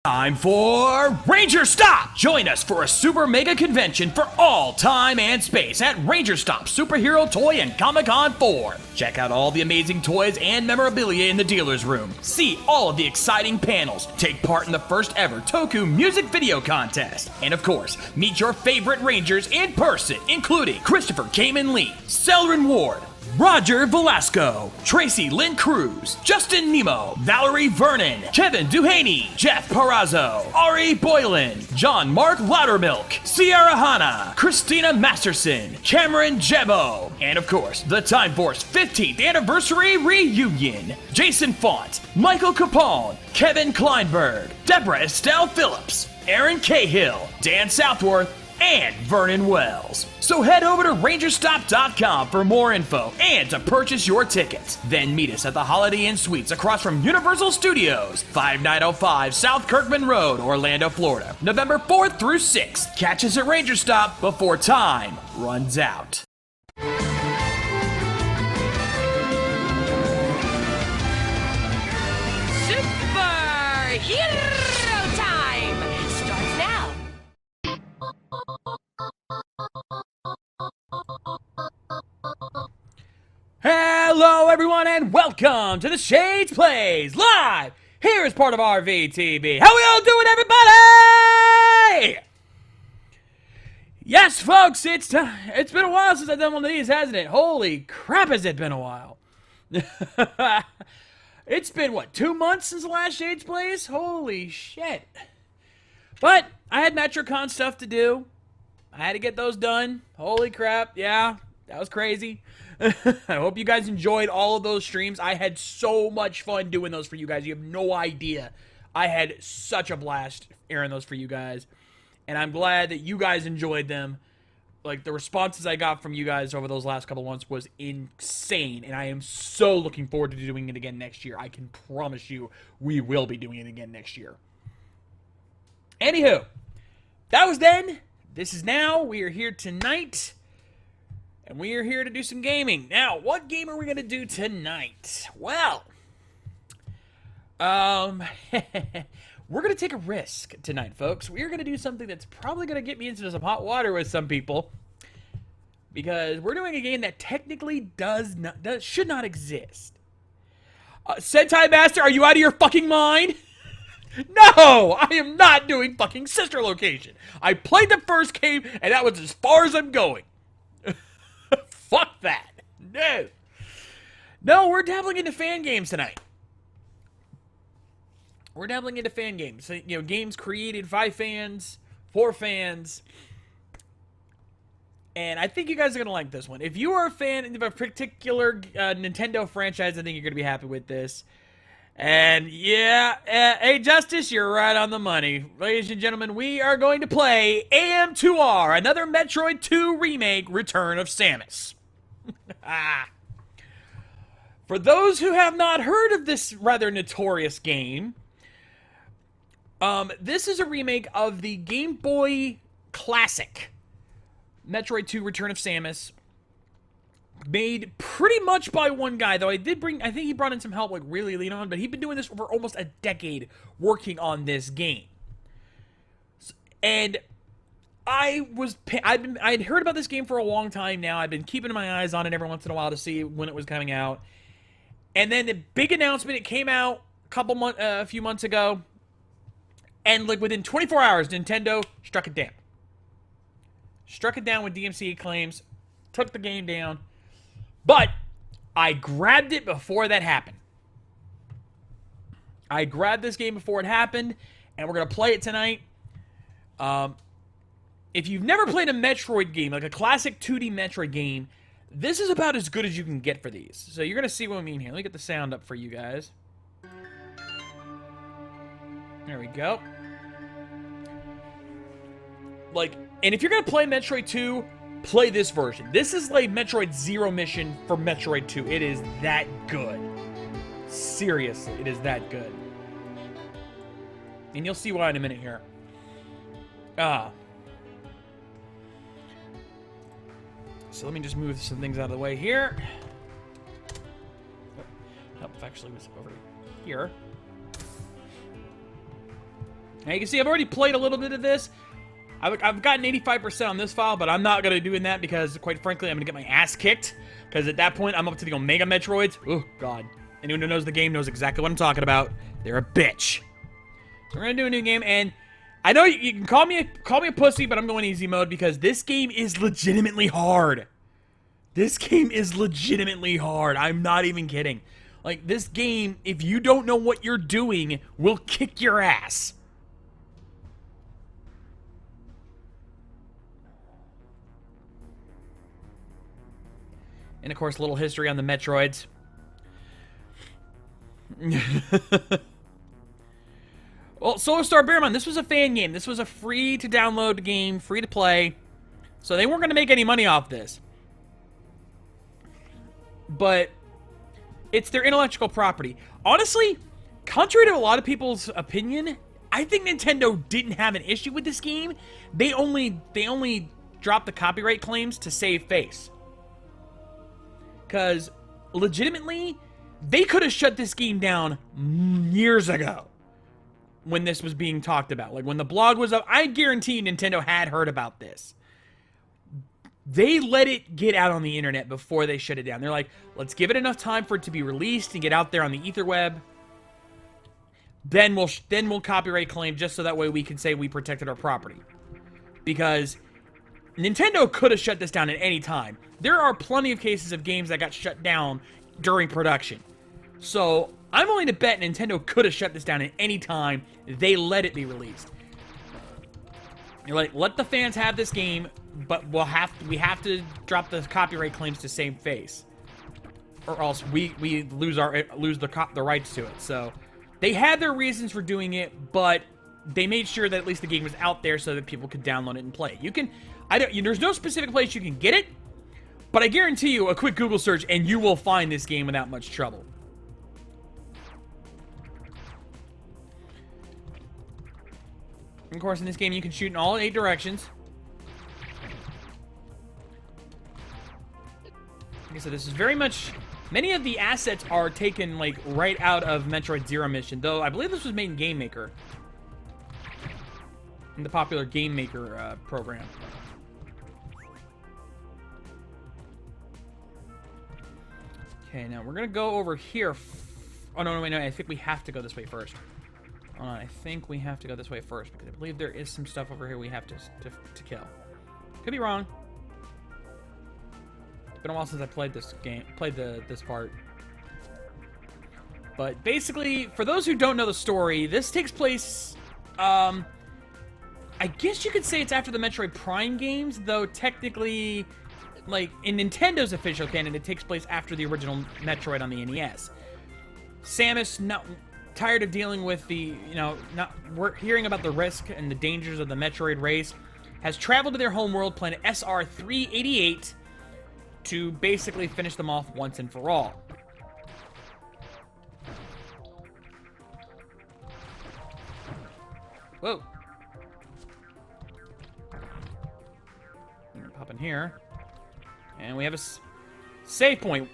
Time for Ranger Stop! Join us for a super mega convention for all time and space at Ranger Stop Superhero Toy and Comic-Con 4. Check out all the amazing toys and memorabilia in the dealer's room. See all of the exciting panels. Take part in the first ever Toku music video contest. And of course, meet your favorite Rangers in person, including Christopher Kamen Lee, Selrin Ward, Roger Velasco, Tracy Lynn Cruz, Justin Nemo, Valerie Vernon, Kevin Duhaney, Jeff Parazzo, Ari Boylan, John Mark Loudermilk, Sierra Hanna, Christina Masterson, Cameron Jebo, and of course, the Time Force 15th Anniversary Reunion. Jason Font, Michael Capone, Kevin Kleinberg, Deborah Estelle Phillips, Aaron Cahill, Dan Southworth, and Vernon Wells. So head over to rangerstop.com for more info and to purchase your tickets. Then meet us at the Holiday Inn Suites across from Universal Studios, 5905 South Kirkman Road, Orlando, Florida, November 4th through 6th. Catch us at Ranger Stop before time runs out. Superhero time starts now. Hello everyone and welcome to the Shades Plays Live! Here is part of RVTV. How we all doing, everybody? Yes, folks, it's been a while since I've done one of these, hasn't it? Holy crap, has it been a while. It's been, what, 2 months since the last Shades Plays? Holy shit. But I had MetroCon stuff to do. I had to get those done. Holy crap, yeah, that was crazy. I hope you guys enjoyed all of those streams. I had so much fun doing those for you guys. You have no idea. I had such a blast airing those for you guys. And I'm glad that you guys enjoyed them. Like, the responses I got from you guys over those last couple of months was insane. And I am so looking forward to doing it again next year. I can promise you we will be doing it again next year. Anywho, that was then. This is now. We are here tonight. And we are here to do some gaming. Now, what game are we going to do tonight? Well, we're going to take a risk tonight, folks. We are going to do something that's probably going to get me into some hot water with some people. Because we're doing a game that technically should not exist. Sentai Master, are you out of your fucking mind? No, I am not doing fucking Sister Location. I played the first game, and that was as far as I'm going. Fuck that. No. No, we're dabbling into fan games tonight. We're dabbling into fan games. So, you know, games created by fans, for fans. And I think you guys are going to like this one. If you are a fan of a particular Nintendo franchise, I think you're going to be happy with this. And yeah, hey Justice, you're right on the money. Ladies and gentlemen, we are going to play AM2R, another Metroid 2 remake, Return of Samus. For those who have not heard of this rather notorious game, this is a remake of the Game Boy classic, Metroid 2 Return of Samus. Made pretty much by one guy, though I think he brought in some help, like really lean on, but he'd been doing this for almost a decade, working on this game. And I'd heard about this game for a long time now. I've been keeping my eyes on it every once in a while to see when it was coming out. And then the big announcement, it came out a few months ago, and like within 24 hours, Nintendo struck it down. Struck it down with DMCA claims, took the game down. But I grabbed it before that happened. I grabbed this game before it happened, and we're going to play it tonight. If you've never played a Metroid game, like a classic 2D Metroid game, this is about as good as you can get for these. So you're going to see what I mean here. Let me get the sound up for you guys. There we go. Like, and if you're going to play Metroid 2... play this version. This is like Metroid Zero Mission for Metroid 2. It is that good. Seriously, it is that good. And you'll see why in a minute here. So let me just move some things out of the way here. Oh, actually, it was over here. Now you can see I've already played a little bit of this. I've gotten 85% on this file, but I'm not going to be doing that because, quite frankly, I'm going to get my ass kicked. Because at that point, I'm up to the Omega Metroids. Oh, God. Anyone who knows the game knows exactly what I'm talking about. They're a bitch. So we're going to do a new game, and I know you can call me a pussy, but I'm going easy mode because this game is legitimately hard. This game is legitimately hard. I'm not even kidding. Like, this game, if you don't know what you're doing, will kick your ass. And, of course, a little history on the Metroids. Well, Solar Star, bear in mind, this was a fan game. This was a free-to-download game, free-to-play. So they weren't going to make any money off this. But it's their intellectual property. Honestly, contrary to a lot of people's opinion, I think Nintendo didn't have an issue with this game. They only dropped the copyright claims to save face. Because, legitimately, they could have shut this game down years ago when this was being talked about. Like, when the blog was up, I guarantee Nintendo had heard about this. They let it get out on the internet before they shut it down. They're like, let's give it enough time for it to be released and get out there on the etherweb. Then we'll copyright claim just so that way we can say we protected our property. Because Nintendo could have shut this down at any time. There are plenty of cases of games that got shut down during production. So, I'm willing to bet Nintendo could have shut this down at any time. They let it be released. You're like, let the fans have this game, but we have to drop the copyright claims to save face. Or else we lose the rights to it. So, they had their reasons for doing it, but they made sure that at least the game was out there so that people could download it and play it. There's no specific place you can get it, but I guarantee you a quick Google search and you will find this game without much trouble. And of course, in this game, you can shoot in all 8 directions. Like I said, this is very much... Many of the assets are taken, like, right out of Metroid Zero Mission, though I believe this was made in Game Maker. In the popular Game Maker program. Okay, now we're gonna go over here. Oh, no, wait, no, I think we have to go this way first. Hold on, I think we have to go this way first, because I believe there is some stuff over here we have to kill. Could be wrong. It's been a while since I played this game, this part. But basically, for those who don't know the story, this takes place, I guess you could say it's after the Metroid Prime games, though technically, like, in Nintendo's official canon, it takes place after the original Metroid on the NES. Samus, tired of dealing with the, we're hearing about the risk and the dangers of the Metroid race, has traveled to their homeworld, planet SR-388, to basically finish them off once and for all. Whoa. We're gonna pop in here. And we have a save point.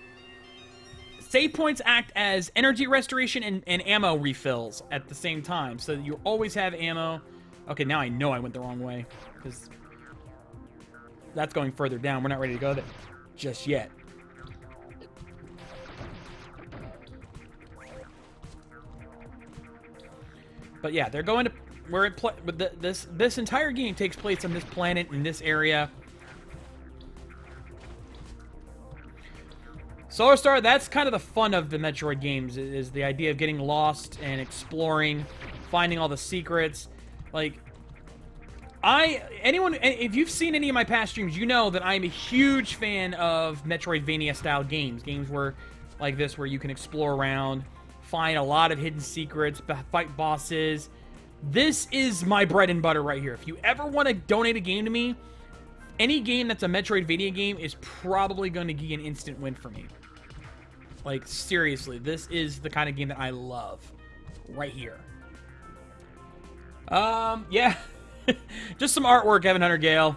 Save points act as energy restoration and ammo refills at the same time. So you always have ammo. Okay, now I know I went the wrong way. Because that's going further down. We're not ready to go there just yet. But yeah, they're going to... We're at this entire game takes place on this planet, in this area. Solar Star, that's kind of the fun of the Metroid games, is the idea of getting lost and exploring, finding all the secrets. Like, if you've seen any of my past streams, you know that I'm a huge fan of Metroidvania-style games. Games like this, where you can explore around, find a lot of hidden secrets, fight bosses. This is my bread and butter right here. If you ever want to donate a game to me, any game that's a Metroidvania game is probably going to be an instant win for me. Like, seriously, this is the kind of game that I love. Right here. Yeah. Just some artwork, Evan Hunter Gale.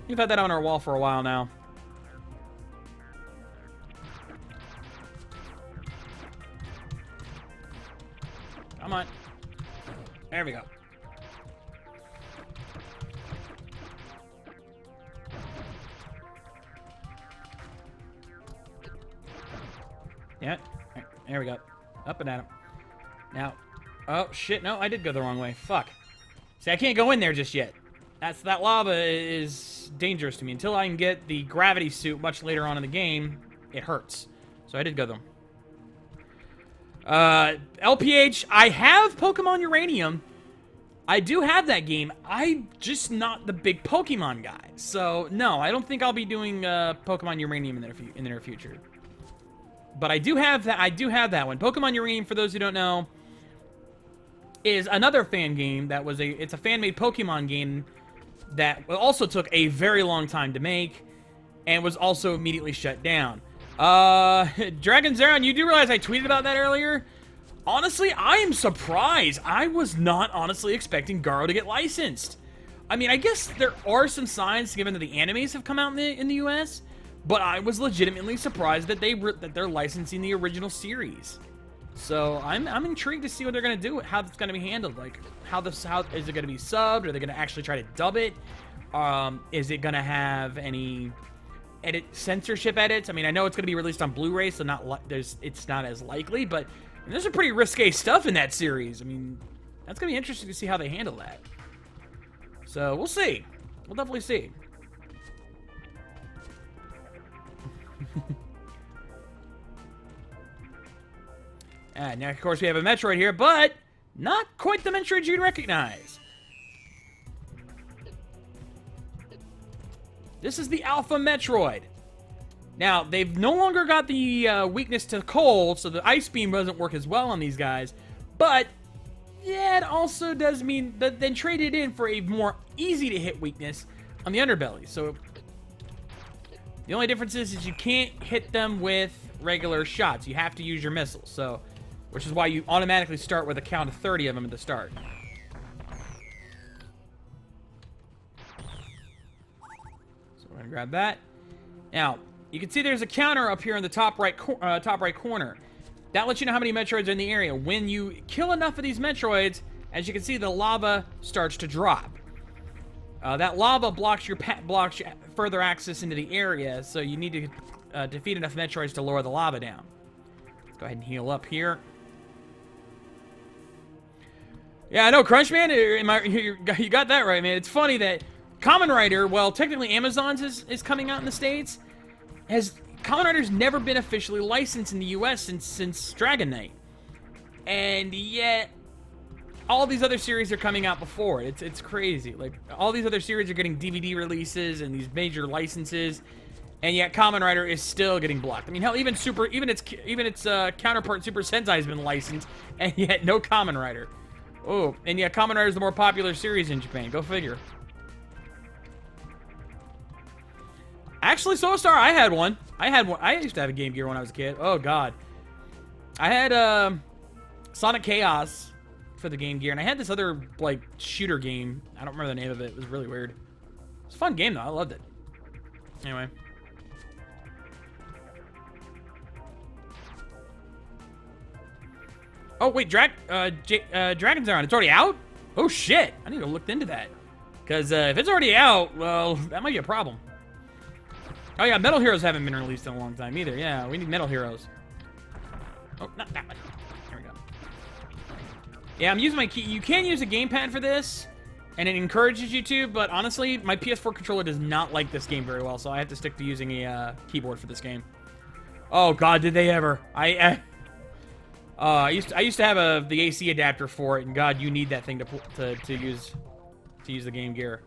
We've had that on our wall for a while now. Come on. There we go. Yeah. Right, there we go. Up and at him. Now. Oh, shit. No, I did go the wrong way. Fuck. See, I can't go in there just yet. That lava is dangerous to me. Until I can get the gravity suit much later on in the game, it hurts. So I did go them. LPH, I have Pokemon Uranium. I do have that game. I'm just not the big Pokemon guy. So, no, I don't think I'll be doing Pokemon Uranium in the near future. But I do have that. I do have that one. Pokemon Uranium, for those who don't know, is another fan game that was it's a fan-made Pokemon game that also took a very long time to make and was also immediately shut down. Dragon Zeron, you do realize I tweeted about that earlier? Honestly, I am surprised. I was not honestly expecting Garo to get licensed. I mean, I guess there are some signs given that the animes have come out in the US, but I was legitimately surprised that they're licensing the original series. So I'm intrigued to see what they're gonna do, how it's gonna be handled. Like, how is it gonna be subbed? Are they gonna actually try to dub it? Is it gonna have any censorship edits? I mean, I know it's gonna be released on Blu-ray, so it's not as likely. But there's some pretty risque stuff in that series. I mean, that's gonna be interesting to see how they handle that. So we'll see. We'll definitely see. Now, of course, we have a Metroid here, but not quite the Metroid you'd recognize. This is the Alpha Metroid. Now, they've no longer got the weakness to cold, so the Ice Beam doesn't work as well on these guys. But, yeah, it also does mean that then trade it in for a more easy-to-hit weakness on the underbelly. So, the only difference is you can't hit them with regular shots. You have to use your missiles, so... Which is why you automatically start with a count of 30 of them at the start. So we're gonna grab that. Now, you can see there's a counter up here in the top right corner. That lets you know how many Metroids are in the area. When you kill enough of these Metroids, as you can see, the lava starts to drop. That lava blocks your further access into the area, so you need to defeat enough Metroids to lower the lava down. Let's go ahead and heal up here. Yeah, I know, Crunchman, you got that right, man. It's funny that Kamen Rider, well, technically Amazon's is coming out in the States. Kamen Rider's never been officially licensed in the US since Dragon Knight. And yet, all these other series are coming out before it. It's crazy. Like, all these other series are getting DVD releases and these major licenses, and yet Kamen Rider is still getting blocked. I mean, hell, even its counterpart Super Sentai has been licensed, and yet no Kamen Rider. Oh, and yeah, Kamen Rider is the more popular series in Japan. Go figure. Actually, Soul Star, I had one. I used to have a Game Gear when I was a kid. Oh, God. I had Sonic Chaos for the Game Gear, and I had this other, like, shooter game. I don't remember the name of it. It was really weird. It's a fun game, though. I loved it. Anyway. Oh, wait, Dragon's on. It's already out? Oh, shit. I need to look into that. Because if it's already out, well, that might be a problem. Oh, yeah, Metal Heroes haven't been released in a long time either. Yeah, we need Metal Heroes. Oh, not that one. There we go. Yeah, I'm using my key. You can use a gamepad for this, and it encourages you to, but honestly, my PS4 controller does not like this game very well, so I have to stick to using a keyboard for this game. Oh, God, did they ever. I used to have the AC adapter for it, and God, you need that thing to use the Game Gear.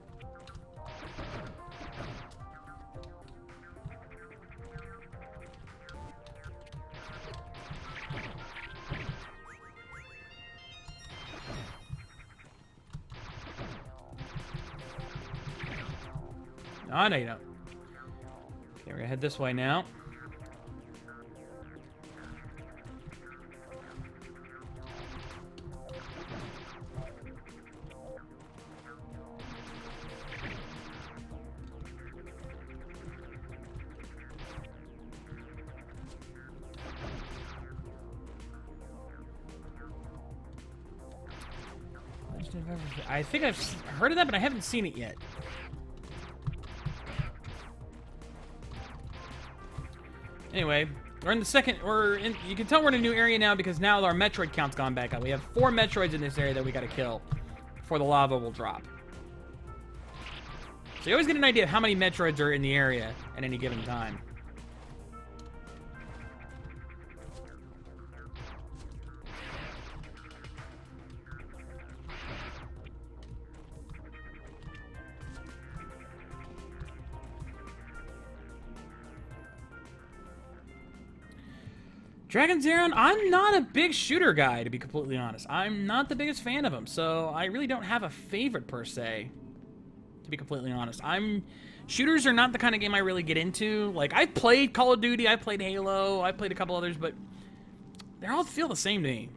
Oh, no, you don't. Okay, we're gonna head this way now. I think I've heard of that, but I haven't seen it yet. Anyway, we're in the second. You can tell we're in a new area now because now our Metroid count's gone back up. We have 4 Metroids in this area that we got to kill before the lava will drop. So you always get an idea of how many Metroids are in the area at any given time. Dragon Zeron, I'm not a big shooter guy, to be completely honest. I'm not the biggest fan of them, so I really don't have a favorite, per se, to be completely honest. Shooters are not the kind of game I really get into. Like, I've played Call of Duty, I've played Halo, I've played a couple others, but they all feel the same to me.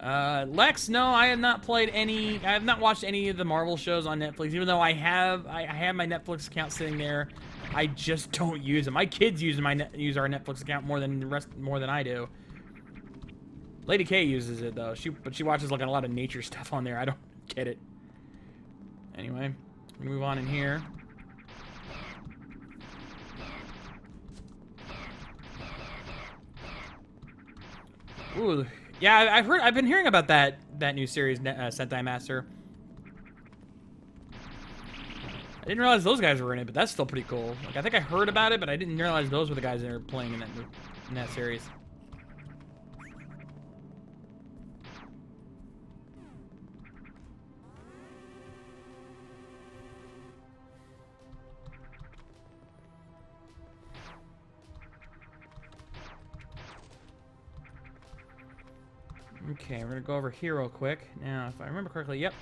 Lex, no, I have not played any, I have not watched any of the Marvel shows on Netflix, even though I have my Netflix account sitting there. I just don't use them. My kids use our Netflix account more than I do. Lady K uses it though. But she watches like a lot of nature stuff on there. I don't get it. Anyway, move on in here. Ooh, yeah, I've been hearing about that new series, Sentai Master. I didn't realize those guys were in it, but that's still pretty cool. Like, I think I heard about it, but I didn't realize those were the guys that were playing in that series. Okay, we're gonna go over here real quick. Now, if I remember correctly, yep.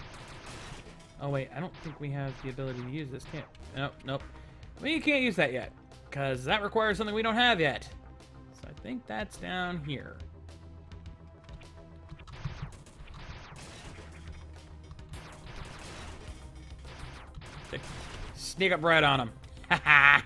Oh wait, I don't think we have the ability to use this. Nope. We can't use that yet, because that requires something we don't have yet. So I think that's down here. Sneak up right on him. Haha.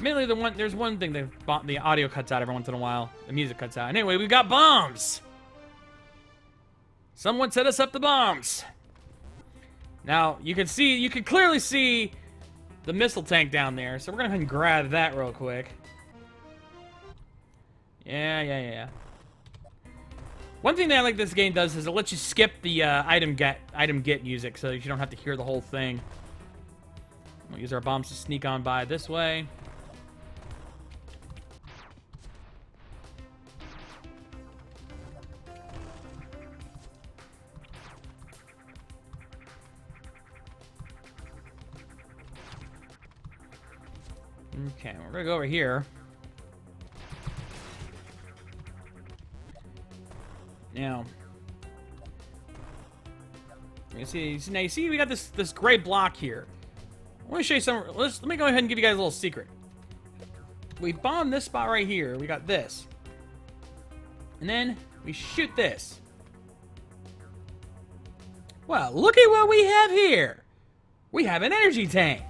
Mainly there's one thing that the audio cuts out every once in a while. The music cuts out. Anyway, we've got bombs. Someone set us up the bombs. Now, you can clearly see the missile tank down there. So we're going to go ahead and grab that real quick. Yeah. One thing that I like this game does is it lets you skip the item get music so that you don't have to hear the whole thing. We'll use our bombs to sneak on by this way. Okay, we're gonna go over here. Now, you see we got this gray block here. I want to show you some. Let me go ahead and give you guys a little secret. We bomb this spot right here. We got this, and then we shoot this. Well, look at what we have here. We have an energy tank.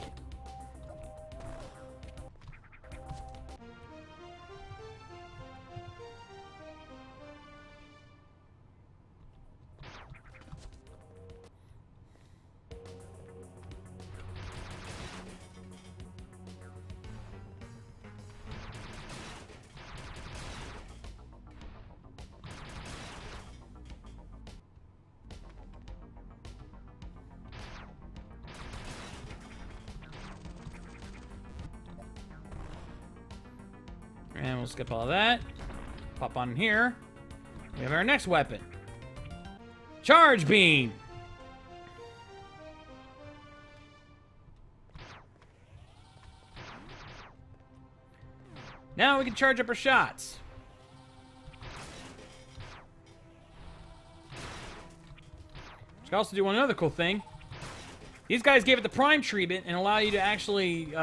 And we'll skip all of that. Pop on here. We have our next weapon. Charge beam. Now we can charge up our shots. We can also do one other cool thing. These guys gave it the prime treatment and allow you to actually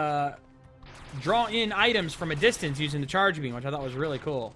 draw in items from a distance using the charge beam, which I thought was really cool.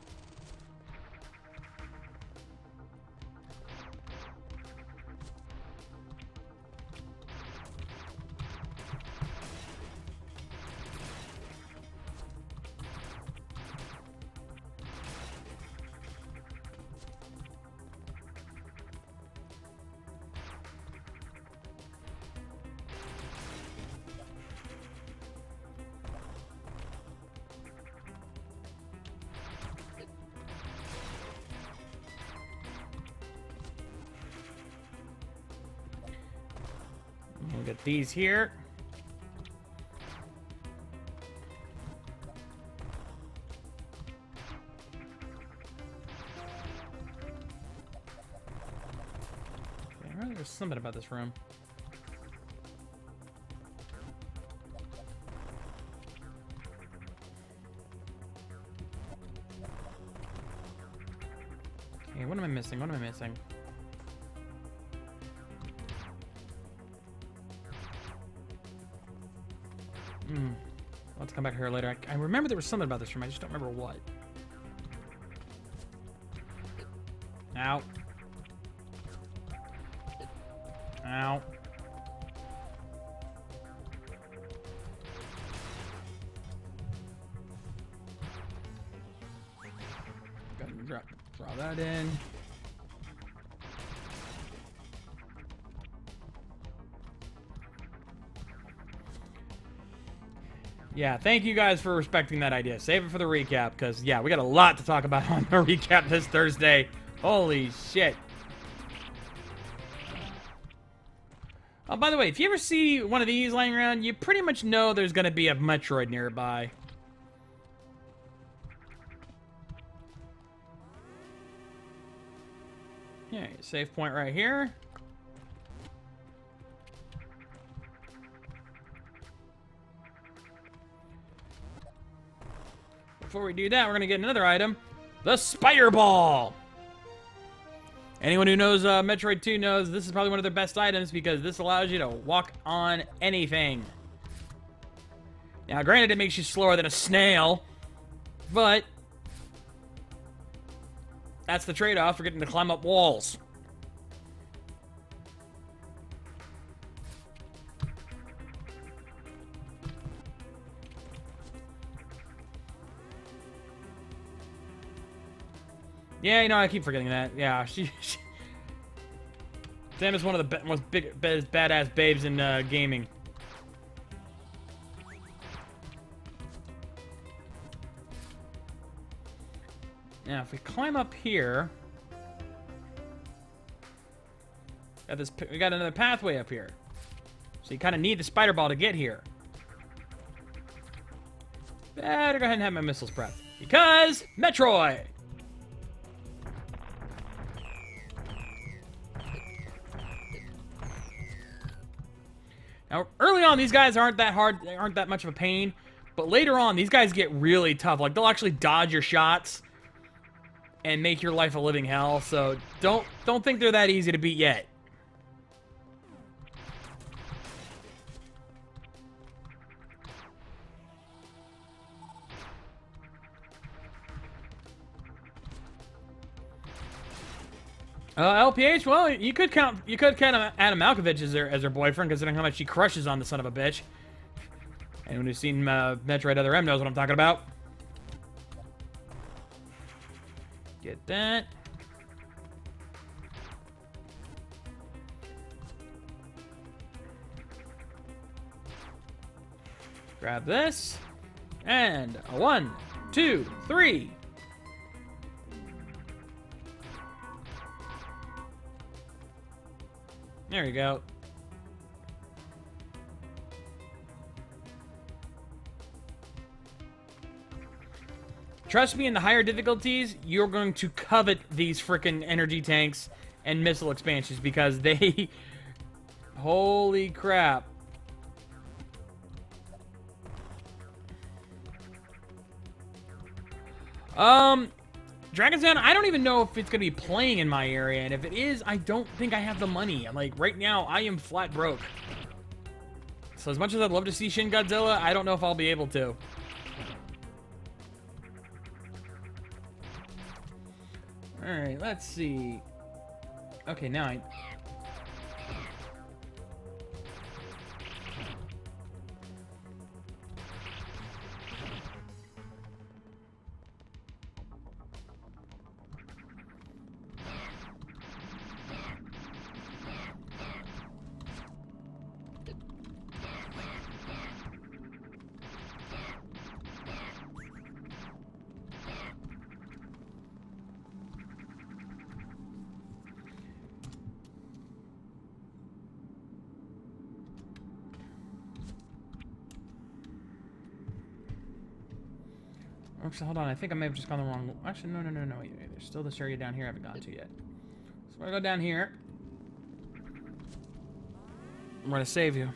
We'll get these here. Okay, I remember there's something about this room. Okay, what am I missing? What am I missing? Let's come back here later. I remember there was something about this room. I just don't remember what. Ow. Ow. Go ahead and draw that in. Yeah, thank you guys for respecting that idea. Save it for the recap, because, yeah, we got a lot to talk about on the recap this Thursday. Holy shit. Oh, by the way, if you ever see one of these laying around, you pretty much know there's going to be a Metroid nearby. Yeah, save point right here. Before we do that, we're going to get another item. The Spider Ball! Anyone who knows Metroid 2 knows this is probably one of their best items because this allows you to walk on anything. Now, granted, it makes you slower than a snail, but that's the trade-off for getting to climb up walls. Yeah, you know, I keep forgetting that. Yeah, she Sam is one of the most badass babes in gaming. Now, if we climb up here, we got another pathway up here. So you kind of need the spider ball to get here. Better go ahead and have my missiles prepped because Metroid. Now, early on, these guys aren't that hard, aren't that much of a pain, but later on, these guys get really tough. Like, they'll actually dodge your shots and make your life a living hell, so don't think they're that easy to beat yet. LPH, well, you could count Adam Malkovich as their boyfriend, considering how much she crushes on the son of a bitch. Anyone who's seen Metroid Other M knows what I'm talking about. Get that. Grab this. And a 1, 2, 3. There you go. Trust me, in the higher difficulties, you're going to covet these frickin' energy tanks and missile expansions because they... Holy crap. Dragon's Den, I don't even know if it's going to be playing in my area, and if it is, I don't think I have the money. Like, right now, I am flat broke. So as much as I'd love to see Shin Godzilla, I don't know if I'll be able to. Alright, let's see. Okay, now I... Actually, hold on. I think I may have just gone the wrong... Actually, no. Wait, there's still this area down here I haven't gone to yet. So I'm going to go down here. I'm going to save you.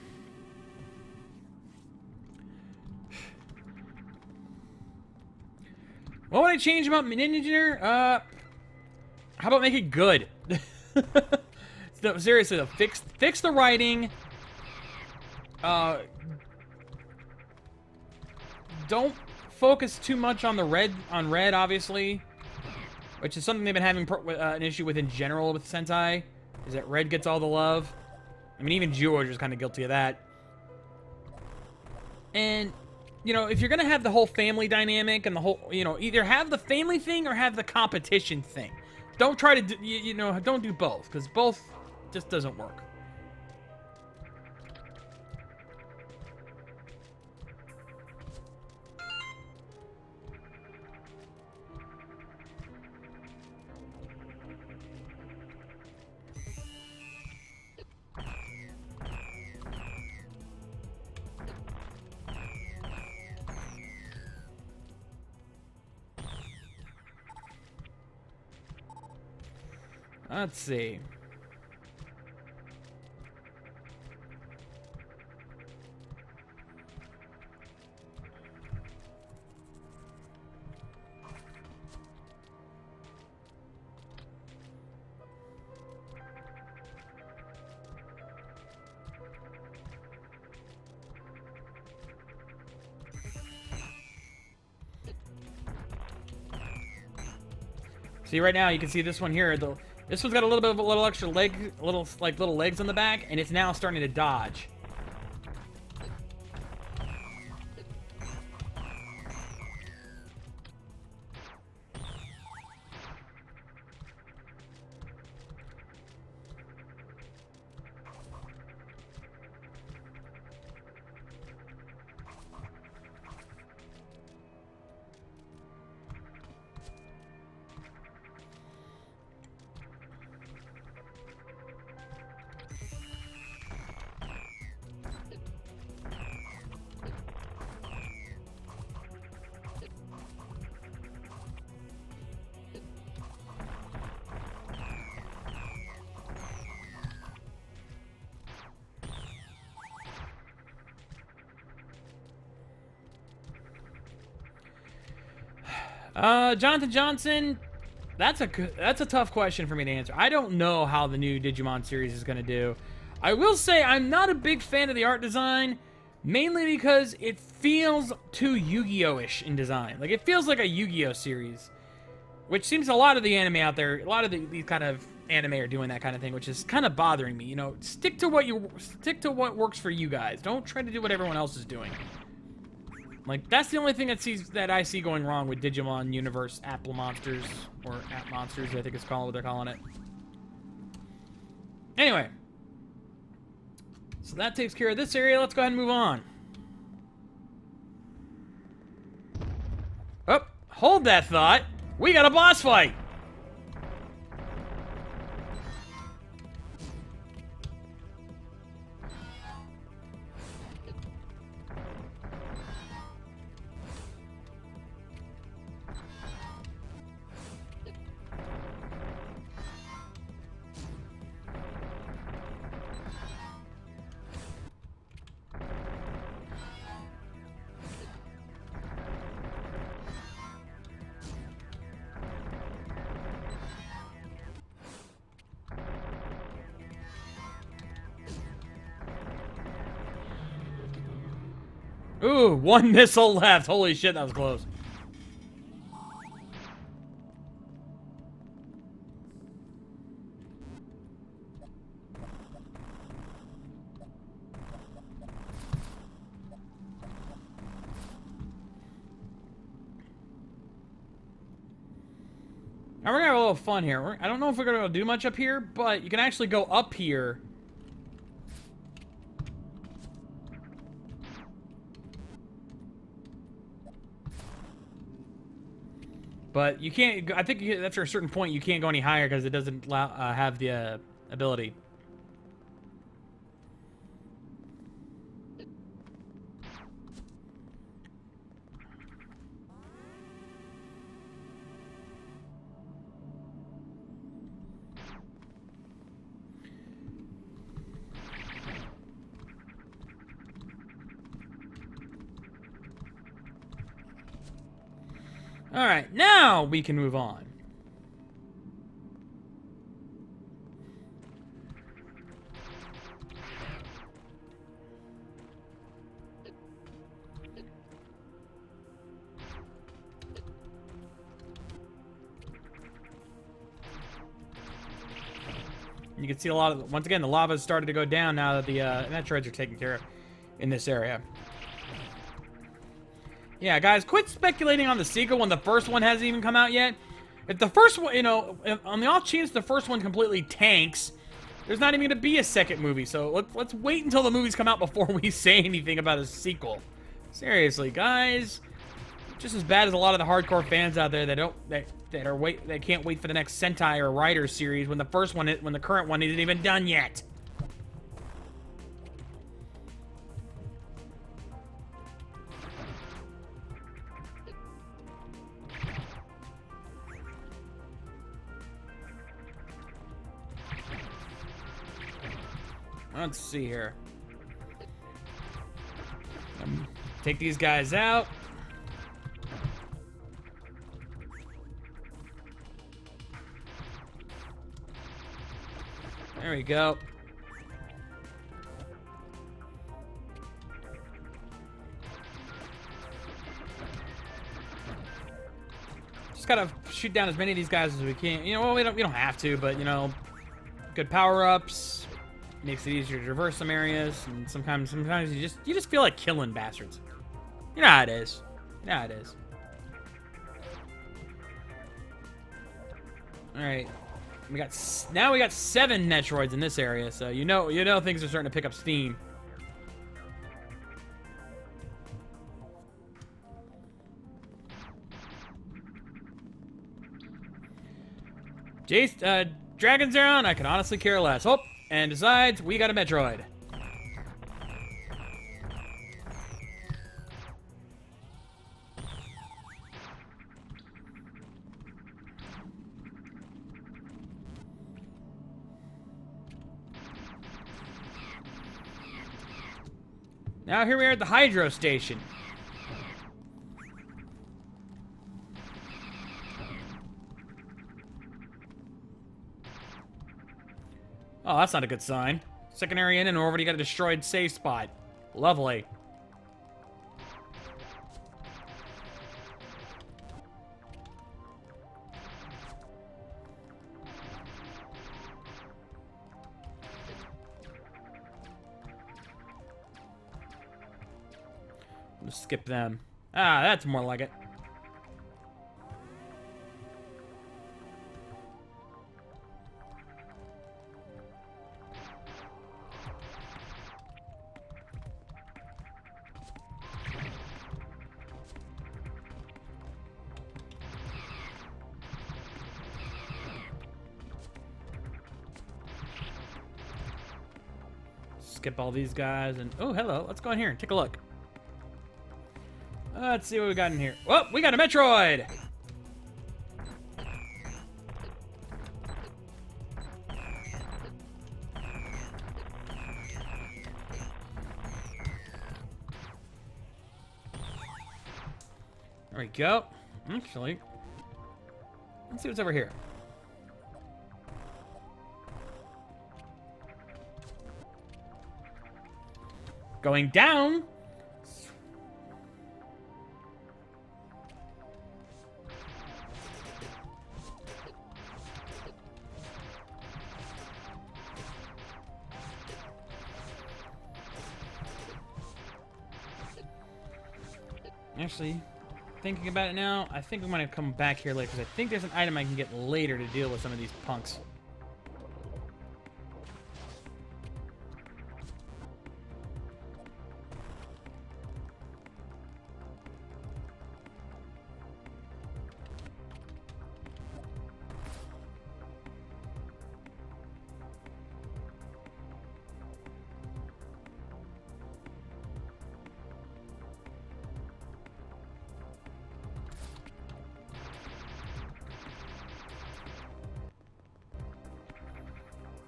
What would I change about Ninja Engineer? How about make it good? No, seriously though, fix the writing. Don't focus too much on the red, obviously, which is something they've been having an issue with in general with Sentai, is that red gets all the love. I mean, even George is kind of guilty of that. And, you know, if you're gonna have the whole family dynamic and the whole, you know, either have the family thing or have the competition thing. Don't try to, you know, don't do both, because both just doesn't work. Let's see. See, right now you can see this one here. This one's got a little extra leg, little legs on the back, and it's now starting to dodge. Jonathan Johnson, that's a tough question for me to answer. I don't know how the new Digimon series is going to do. I will say I'm not a big fan of the art design, mainly because it feels too Yu-Gi-Oh-ish in design. Like, it feels like a Yu-Gi-Oh series, which seems a lot of the anime out there, a lot of these kind of anime are doing that kind of thing, which is kind of bothering me. You know, stick to what works for you guys. Don't try to do what everyone else is doing. Like, that's the only thing that I see going wrong with Digimon Universe Apple Monsters, or App Monsters, I think it's called, what they're calling it. Anyway. So that takes care of this area. Let's go ahead and move on. Oh, hold that thought. We got a boss fight. Ooh, one missile left. Holy shit, that was close. Now we're gonna have a little fun here. I don't know if we're gonna do much up here, but you can actually go up here. But you can't, I think after a certain point you can't go any higher because it doesn't have the ability. Alright, now we can move on. You can see a lot of, once again, the lava has started to go down now that the Metroids are taken care of in this area. Yeah, guys, quit speculating on the sequel when the first one hasn't even come out yet. If the first one, you know, on the off chance the first one completely tanks, there's not even going to be a second movie. So let's wait until the movies come out before we say anything about a sequel. Seriously, guys. Just as bad as a lot of the hardcore fans out there that can't wait for the next Sentai or Rider series when the current one isn't even done yet. Let's see here. Take these guys out. There we go. Just gotta shoot down as many of these guys as we can. You know, well, we don't have to, but you know, good power-ups makes it easier to traverse some areas, and sometimes you just feel like killing bastards. You know how it is. You know how it is. All right. Now we got 7 Metroids in this area, so you know things are starting to pick up steam. Jace, Dragon's Around, I can honestly care less. Oh, and besides, we got a Metroid. Now here we are at the Hydro Station. Oh, that's not a good sign. Second area in and we've already got a destroyed save spot. Lovely. Let's skip them. Ah, that's more like it. Skip all these guys and oh, hello. Let's go in here and take a look. Let's see what we got in here. Oh, we got a Metroid! There we go. Actually, let's see what's over here. Going down. Actually, thinking about it now, I think we might have come back here later, because I think there's an item I can get later to deal with some of these punks.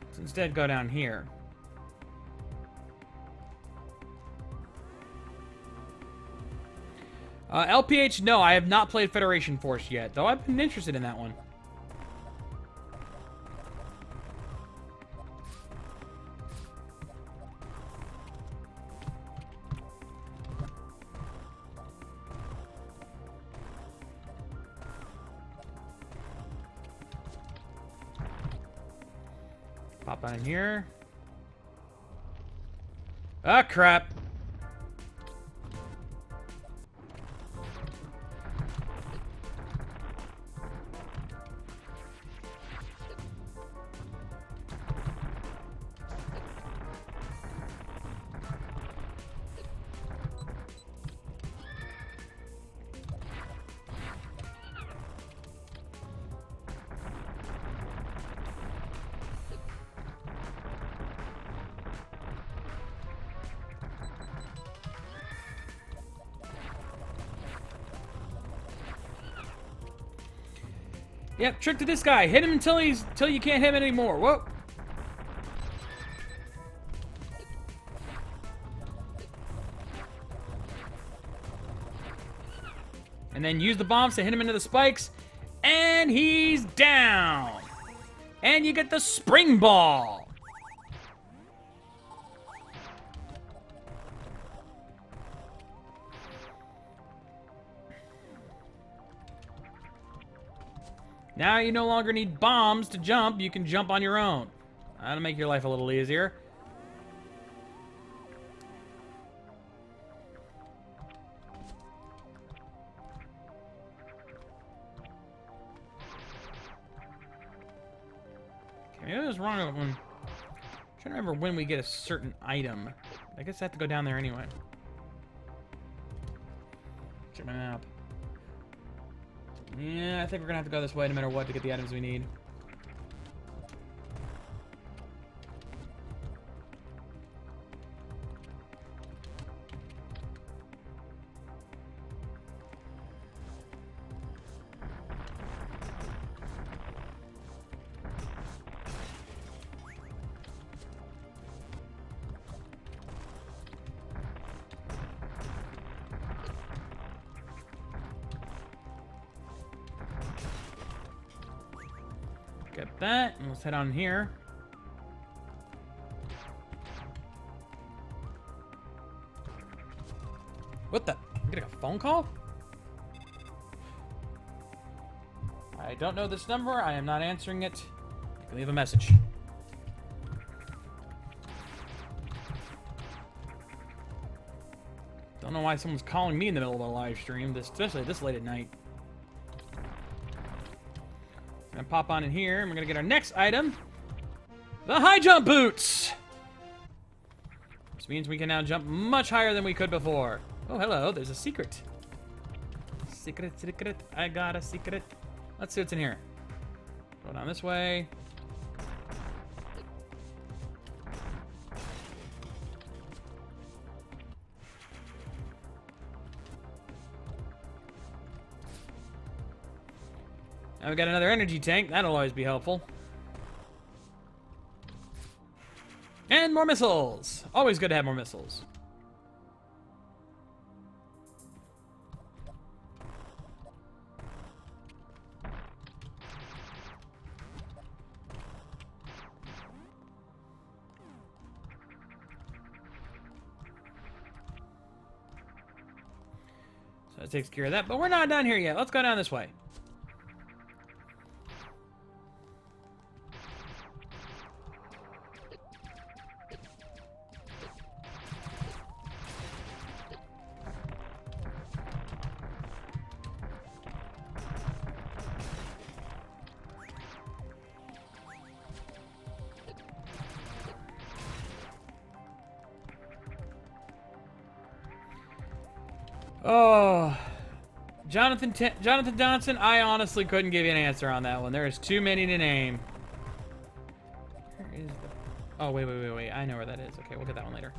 Let's instead go down here. LPH, no, I have not played Federation Force yet, though I've been interested in that one. Pop on in here. Ah, crap. Yep, trick to this guy. Hit him until you can't hit him anymore. Whoa. And then use the bombs to hit him into the spikes. And he's down. And you get the spring ball. Now you no longer need bombs to jump. You can jump on your own. That'll make your life a little easier. Okay, maybe I was wrong on one. I'm trying to remember when we get a certain item. I guess I have to go down there anyway. Check my map. Yeah, I think we're gonna have to go this way no matter what to get the items we need. Get that, and let's head on here. What the? I'm getting a phone call? I don't know this number. I am not answering it. You can leave a message. Don't know why someone's calling me in the middle of a live stream, especially this late at night. Gonna pop on in here, and we're gonna get our next item. The high jump boots! This means we can now jump much higher than we could before. Oh, hello, there's a secret. Secret, I got a secret. Let's see what's in here. Go down this way. Now we got another energy tank. That'll always be helpful. And more missiles. Always good to have more missiles. So that takes care of that. But we're not done here yet. Let's go down this way. Oh, Jonathan Johnson, I honestly couldn't give you an answer on that one. There is too many to name. Where is the... Oh, wait. I know where that is. Okay, we'll get that one later.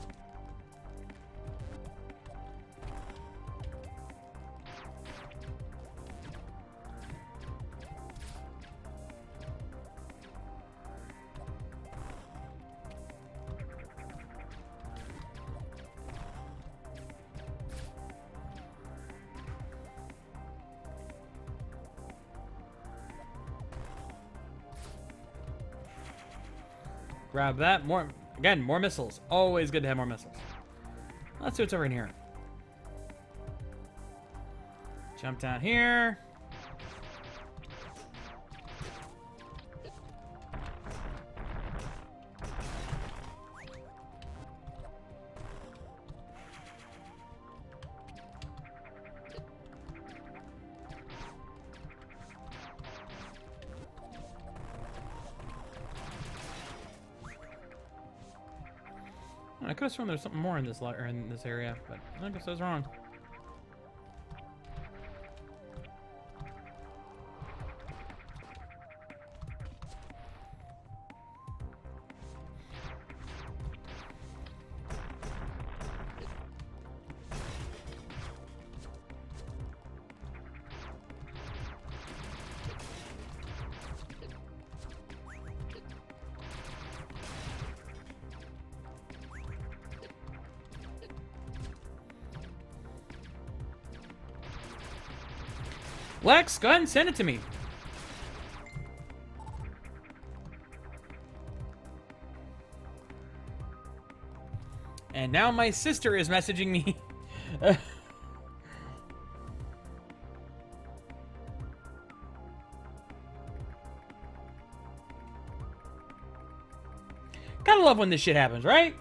grab that. More missiles. Always good to have more missiles. Let's see what's over in here. Jump down here. I could have sworn there's something more in this area, but I guess I was wrong. Lex, go ahead and send it to me. And now my sister is messaging me. Gotta love when this shit happens, right?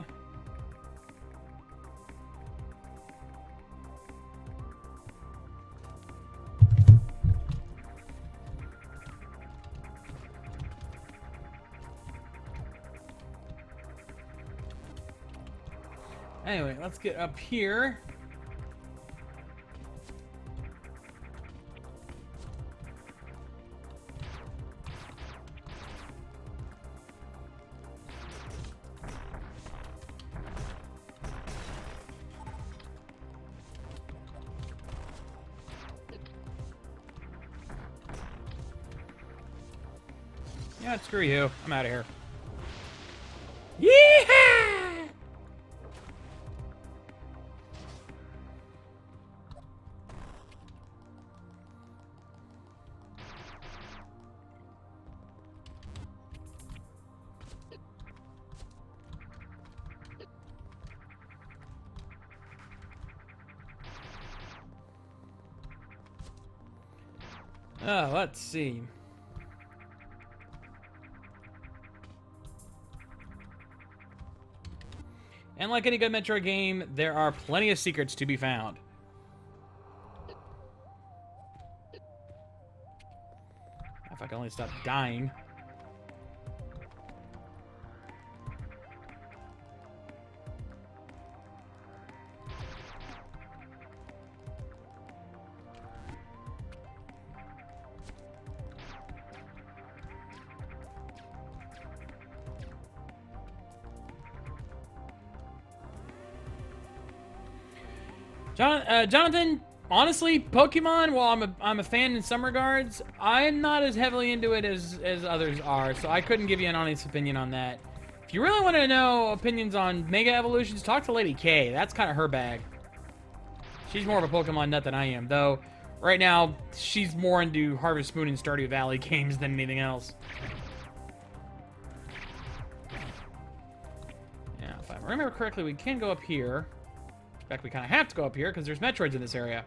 Anyway, let's get up here. Yeah, screw you. I'm out of here. Yeehaw! Let's see. And like any good Metro game, there are plenty of secrets to be found. If I can only stop dying. Jonathan, honestly, Pokemon, while I'm a fan in some regards, I'm not as heavily into it as others are, so I couldn't give you an honest opinion on that. If you really want to know opinions on Mega Evolutions, talk to Lady K. That's kind of her bag. She's more of a Pokemon nut than I am, though right now she's more into Harvest Moon and Stardew Valley games than anything else. Yeah, if I remember correctly, we can go up here. In fact, we kind of have to go up here because there's Metroids in this area.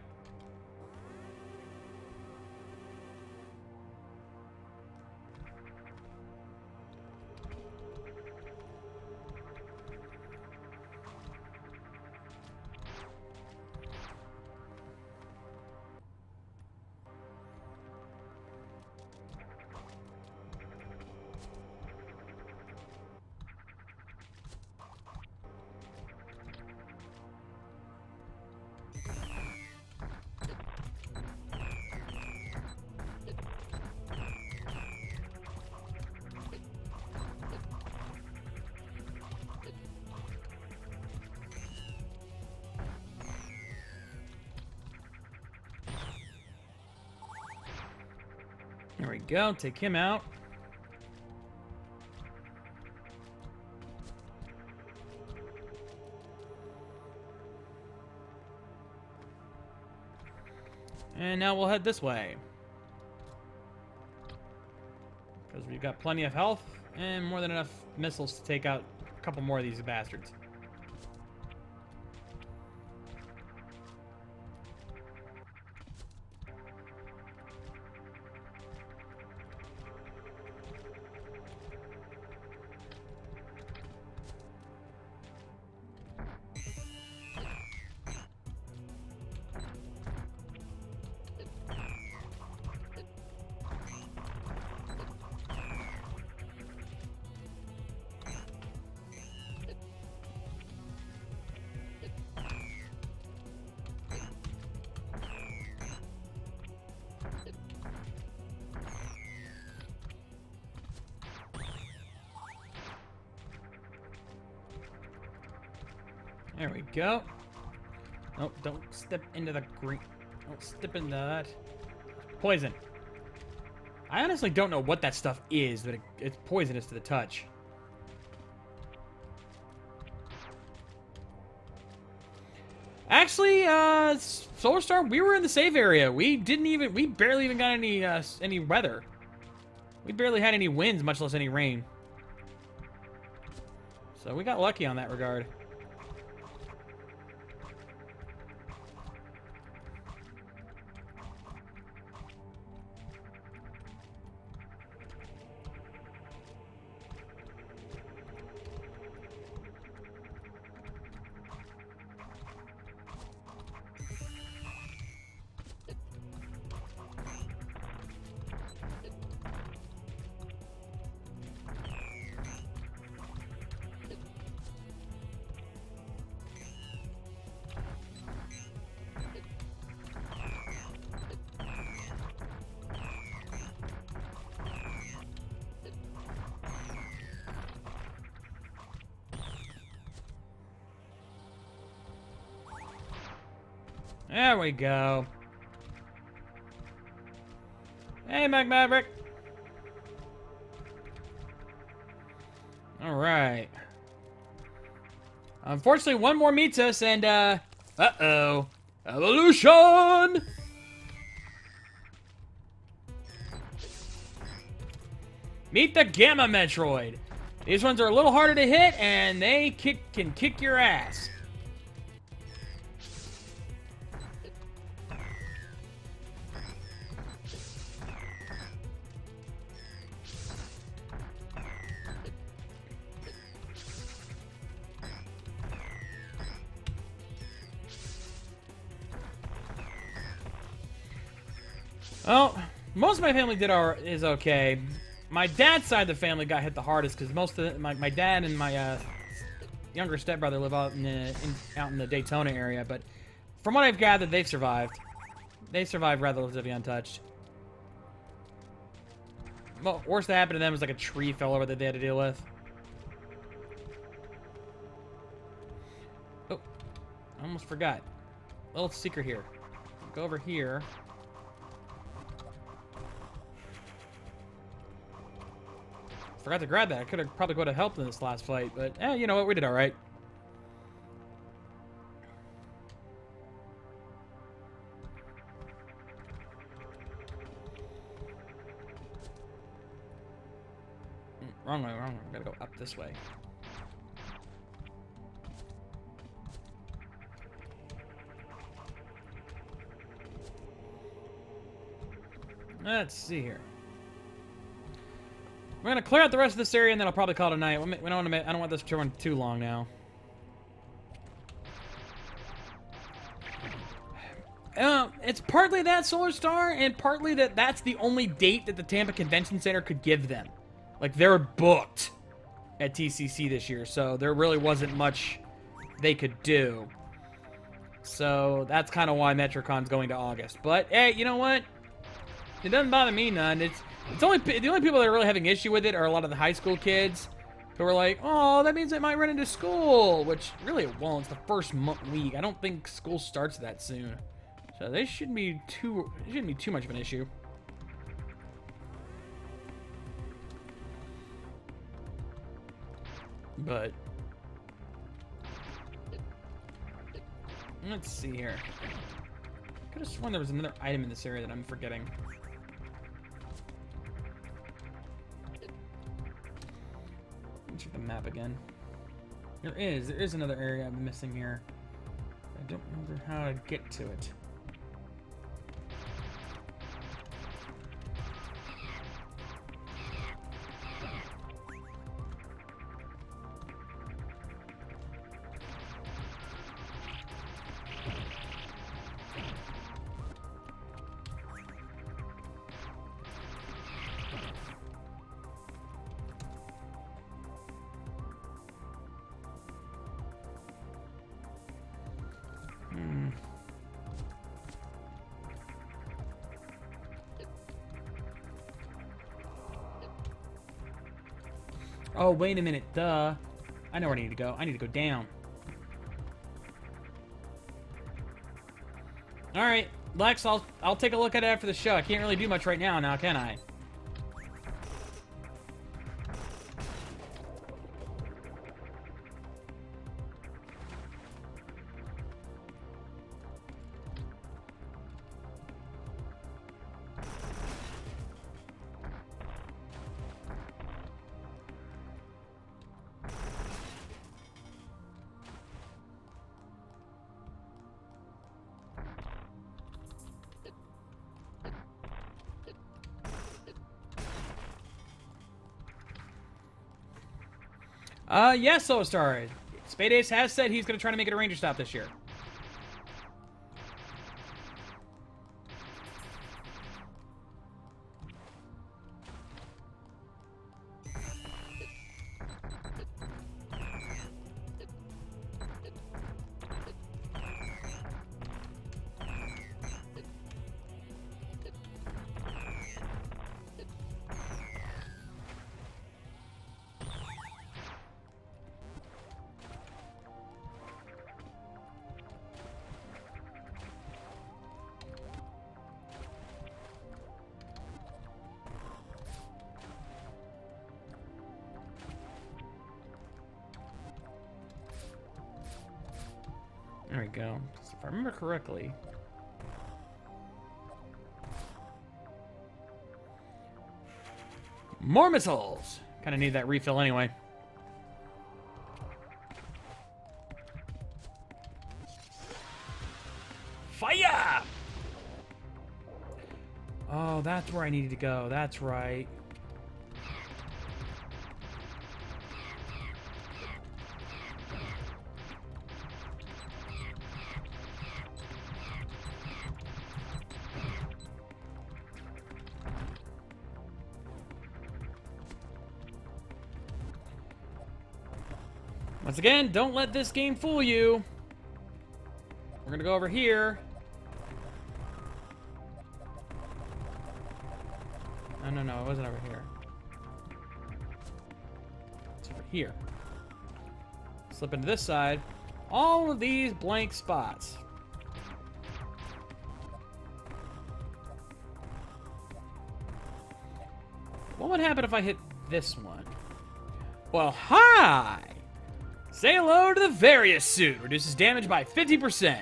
There we go. Take him out. And now we'll head this way. Because we've got plenty of health. And more than enough missiles to take out a couple more of these bastards. There we go. Nope, don't step into the green. Don't step into that. Poison. I honestly don't know what that stuff is, but it's poisonous to the touch. Actually, Solar Star, we were in the safe area. We barely even got any weather. We barely had any winds, much less any rain. So we got lucky on that regard. There we go. Hey, Maverick. All right. Unfortunately, one more meets us, and uh-oh, evolution. Meet the Gamma Metroid. These ones are a little harder to hit, and they can kick your ass. Well, most of my family is okay. My dad's side of the family got hit the hardest because most of my dad and my younger stepbrother live out in the Daytona area. But from what I've gathered, they've survived. They survived relatively untouched. Well, worst that happened to them was like a tree fell over that they had to deal with. Oh, I almost forgot. Little secret here. Go over here. Forgot to grab that. I could have probably would have helped in this last fight, but you know what? We did all right. Wrong way, wrong way. Gotta go up this way. Let's see here. We're gonna clear out the rest of this area, and then I'll probably call it a night. I don't want this to run too long now. It's partly that, Solar Star, and partly that's the only date that the Tampa Convention Center could give them. Like, they're booked at TCC this year, so there really wasn't much they could do. So that's kind of why MetroCon's going to August. But hey, you know what? It doesn't bother me none. The only people that are really having issue with it are a lot of the high school kids who are like, oh, that means I might run into school, which really it won't. It's the first week. I don't think school starts that soon, so this shouldn't be too much of an issue. But let's see here. I could have sworn there was another item in this area that I'm forgetting. Let's check the map again. There is another area I'm missing here. I don't remember how to get to it. Oh, wait a minute. Duh. I know where I need to go. I need to go down. Alright, Lex, I'll take a look at it after the show. I can't really do much right now, can I? Yes, Solar Star. Spade Ace has said he's going to try to make it a Ranger stop this year. There we go. If I remember correctly. More missiles! Kind of need that refill anyway. Fire! Oh, that's where I needed to go. That's right. Once again, don't let this game fool you. We're gonna go over here. No, it wasn't over here. It's over here. Slip into this side. All of these blank spots. What would happen if I hit this one? Well, hi! Say hello to the Various suit. Reduces damage by 50%.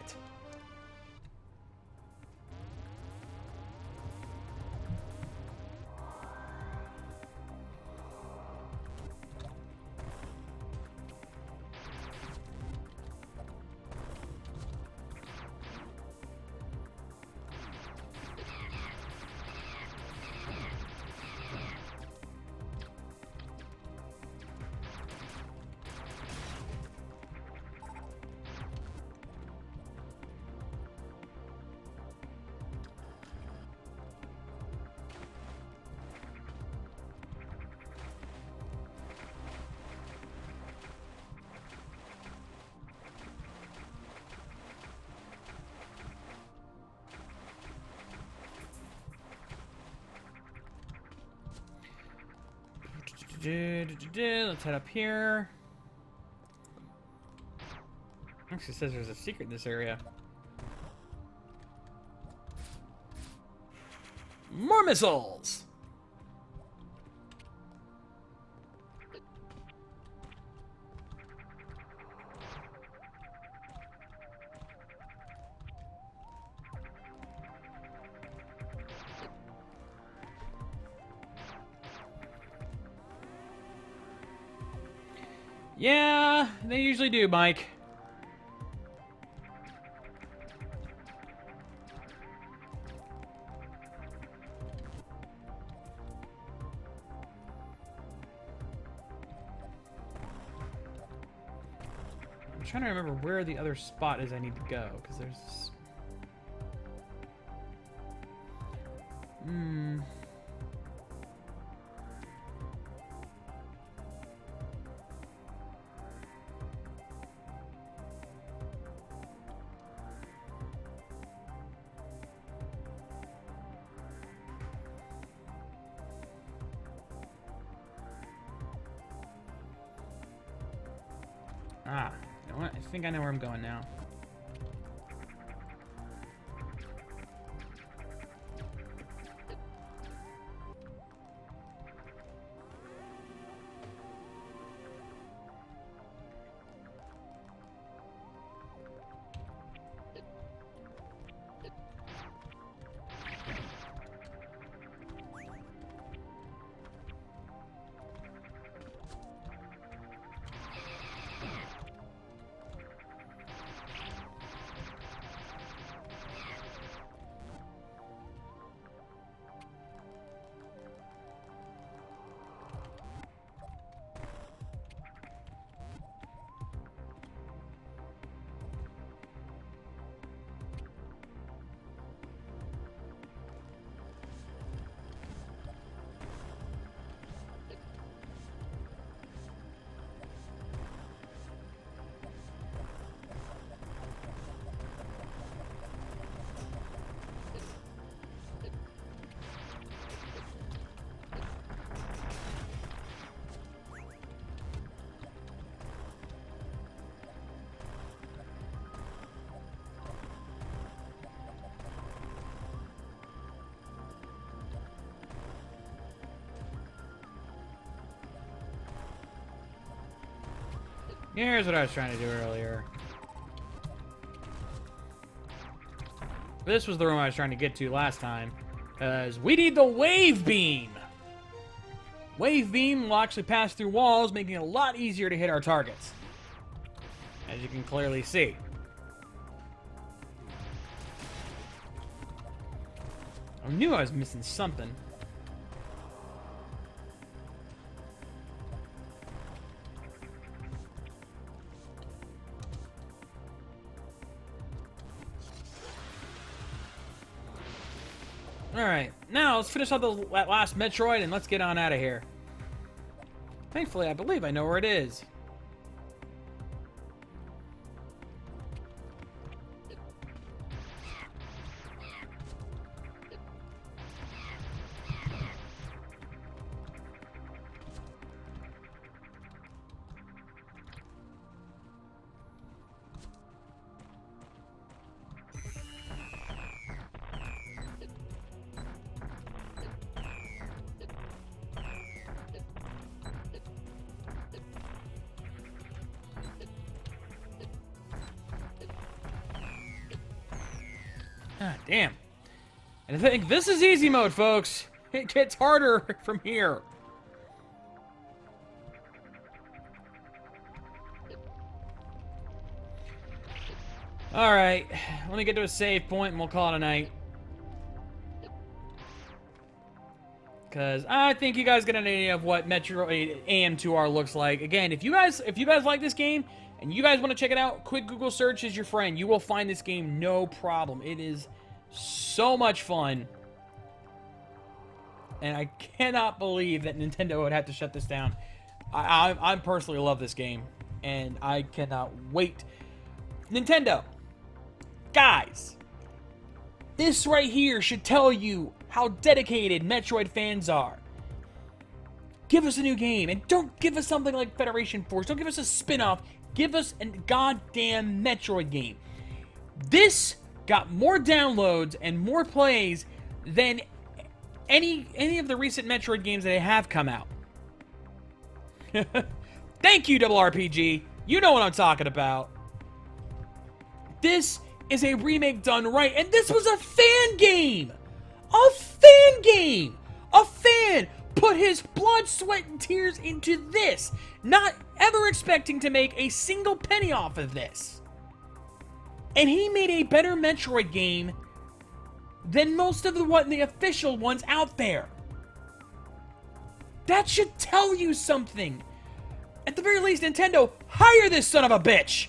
Let's head up here. Actually says there's a secret in this area. More missiles! Yeah, they usually do, Mike. I'm trying to remember where the other spot is I need to go, because there's this... Ah, you know what? I think I know where I'm going now. Here's what I was trying to do earlier. This was the room I was trying to get to last time. Because we need the wave beam! Wave beam will actually pass through walls, making it a lot easier to hit our targets. As you can clearly see. I knew I was missing something. Alright, now let's finish off that last Metroid and let's get on out of here. Thankfully, I believe I know where it is. Ah, damn. And I think this is easy mode, folks. It gets harder from here. Alright, let me get to a save point and we'll call it a night. Because I think you guys get an idea of what Metroid AM2R looks like. Again, if you guys like this game and you guys want to check it out, quick Google search is your friend. You will find this game no problem. It is so much fun. And I cannot believe that Nintendo would have to shut this down. I personally love this game. And I cannot wait. Nintendo, guys, this right here should tell you how dedicated Metroid fans are. Give us a new game, and don't give us something like Federation Force. Don't give us a spin-off. Give us a goddamn Metroid game. This got more downloads and more plays than any of the recent Metroid games that have come out. Thank you, Double RPG. You know what I'm talking about. This is a remake done right, and this was a fan game! A fan game! A fan put his blood, sweat, and tears into this, not ever expecting to make a single penny off of this. And he made a better Metroid game than most of the official ones out there. That should tell you something. At the very least, Nintendo, hire this son of a bitch.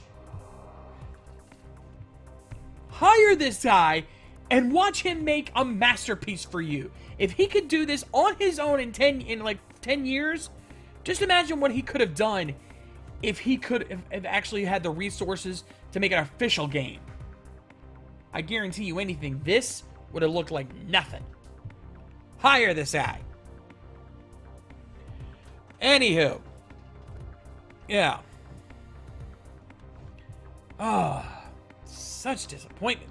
Hire this guy and watch him make a masterpiece for you. If he could do this on his own in 10 years, just imagine what he could have done if he could have actually had the resources to make an official game. I guarantee you anything, this would have looked like nothing. Hire this guy. Anywho. Yeah. Oh, such disappointment.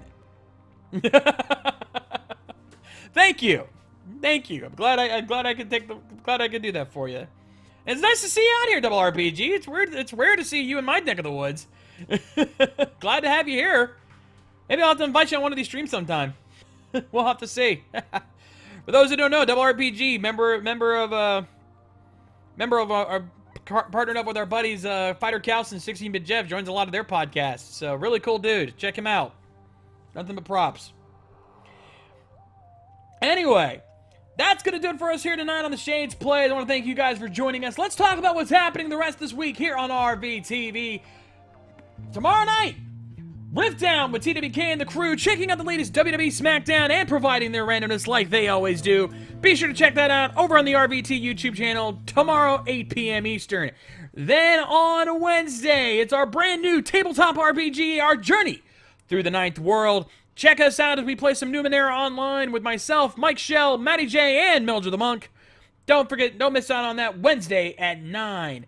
Thank you. I'm glad I could do that for you. It's nice to see you out here, Double RPG. It's rare to see you in my neck of the woods. Glad to have you here. Maybe I'll have to invite you on one of these streams sometime. We'll have to see. For those who don't know, Double RPG, member of our partnered up with our buddies Fighter Cows and 16-Bit Jeff, joins a lot of their podcasts. So really cool dude. Check him out. Nothing but props. Anyway, that's going to do it for us here tonight on the Shades Plays. I want to thank you guys for joining us. Let's talk about what's happening the rest of this week here on RVTV. Tomorrow night, Rift Down with TWK and the crew, checking out the latest WWE SmackDown and providing their randomness like they always do. Be sure to check that out over on the RVT YouTube channel tomorrow, 8 p.m. Eastern. Then on Wednesday, it's our brand new tabletop RPG, our journey through the Ninth World. Check us out as we play some Numenera online with myself, Mike Shell, Matty J, and Mildred the Monk. Don't miss out on that Wednesday at 9.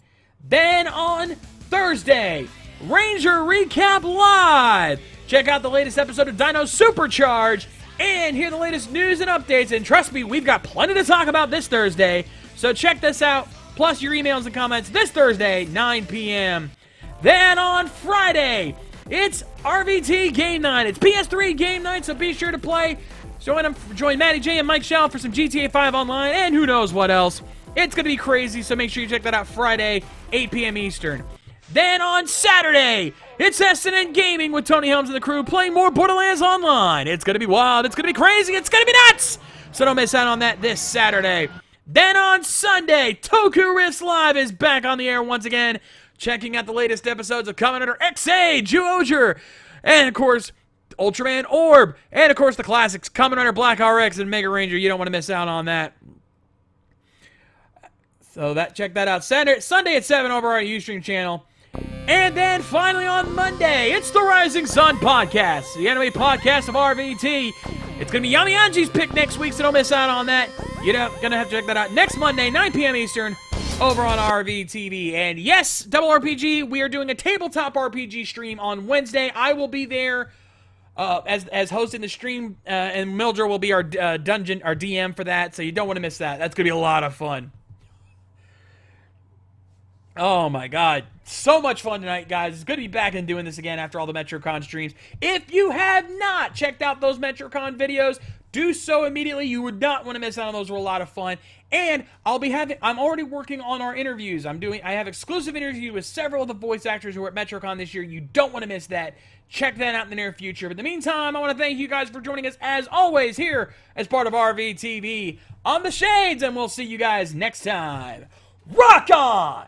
Then on Thursday, Ranger Recap Live. Check out the latest episode of Dino Supercharge and hear the latest news and updates. And trust me, we've got plenty to talk about this Thursday. So check this out, plus your emails and comments this Thursday, 9 p.m. Then on Friday, it's RVT Game Night. It's PS3 Game Night, so be sure to play. Join Matty J and Mike Shell for some GTA 5 online and who knows what else. It's going to be crazy, so make sure you check that out Friday, 8 p.m. Eastern. Then on Saturday, it's SNN Gaming with Tony Helms and the crew playing more Borderlands Online. It's going to be wild, it's going to be crazy, it's going to be nuts! So don't miss out on that this Saturday. Then on Sunday, Toku Rifts Live is back on the air once again, checking out the latest episodes of Kamen Rider XA, Zyuohger, and of course, Ultraman Orb, and of course the classics, Kamen Rider Black RX and Mega Ranger. You don't want to miss out on that. So check that out Sunday at 7 over our Ustream channel. And then finally on Monday, it's the Rising Sun Podcast, the anime podcast of RVT. It's going to be Yami Anji's pick next week, so don't miss out on that. You're going to have to check that out next Monday, 9 p.m. Eastern, over on RVTV. And yes, Double RPG, we are doing a tabletop RPG stream on Wednesday. I will be there as hosting the stream, and Mildred will be our our DM for that, so you don't want to miss that. That's going to be a lot of fun. Oh my god. So much fun tonight, guys. It's good to be back and doing this again after all the MetroCon streams. If you have not checked out those MetroCon videos, do so immediately. You would not want to miss out on those. They were a lot of fun. And I'm already working on our interviews. I have exclusive interviews with several of the voice actors who were at MetroCon this year. You don't want to miss that. Check that out in the near future. But in the meantime, I want to thank you guys for joining us as always here as part of RVTV on the Shades, and we'll see you guys next time. Rock on!